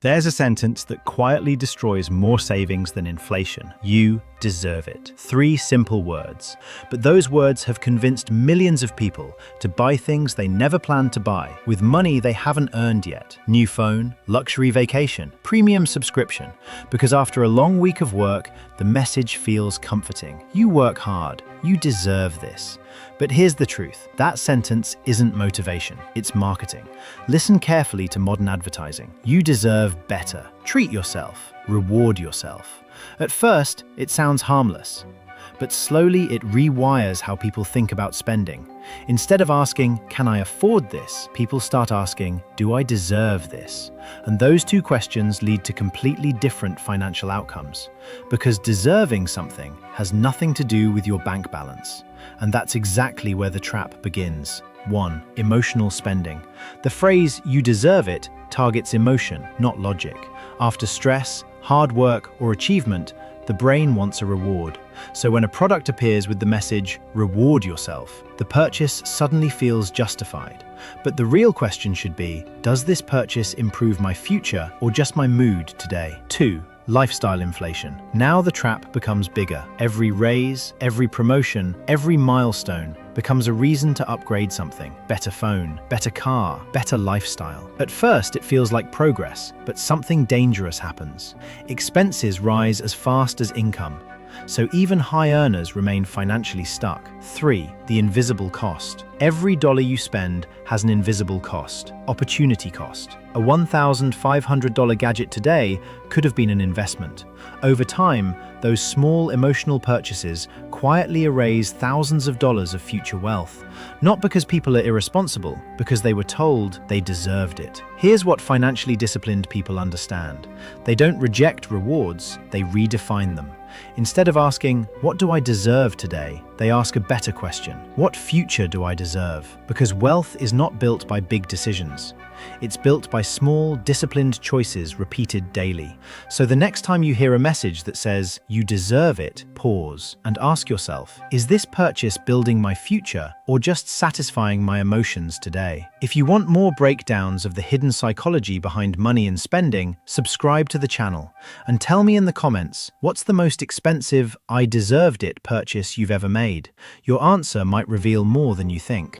There's a sentence that quietly destroys more savings than inflation. You deserve it. 3 simple words. But those words have convinced millions of people to buy things they never planned to buy, with money they haven't earned yet. New phone, luxury vacation, premium subscription. Because after a long week of work, the message feels comforting. You work hard. You deserve this. But here's the truth. That sentence isn't motivation, it's marketing. Listen carefully to modern advertising. You deserve better. Treat yourself. Reward yourself. At first, it sounds harmless, but slowly it rewires how people think about spending. Instead of asking, "Can I afford this?" people start asking, "Do I deserve this?" And those 2 questions lead to completely different financial outcomes. Because deserving something has nothing to do with your bank balance. And that's exactly where the trap begins. 1. Emotional spending. The phrase, "you deserve it," targets emotion, not logic. After stress, hard work, or achievement, the brain wants a reward. So when a product appears with the message, "reward yourself," the purchase suddenly feels justified. But the real question should be, does this purchase improve my future or just my mood today? 2. Lifestyle inflation. Now the trap becomes bigger. Every raise, every promotion, every milestone becomes a reason to upgrade something. Better phone, better car, better lifestyle. At first, it feels like progress, but something dangerous happens. Expenses rise as fast as income. So even high earners remain financially stuck. 3. The invisible cost. Every dollar you spend has an invisible cost, opportunity cost. A $1,500 gadget today could have been an investment. Over time, those small emotional purchases quietly erase thousands of dollars of future wealth. Not because people are irresponsible, because they were told they deserved it. Here's what financially disciplined people understand. They don't reject rewards, they redefine them. Instead of asking, "What do I deserve today?" they ask a better question. What future do I deserve? Because wealth is not built by big decisions. It's built by small, disciplined choices repeated daily. So the next time you hear a message that says, "You deserve it," pause and ask yourself, is this purchase building my future or just satisfying my emotions today? If you want more breakdowns of the hidden psychology behind money and spending, subscribe to the channel and tell me in the comments, what's the most expensive "I deserved it" purchase you've ever made? Your answer might reveal more than you think.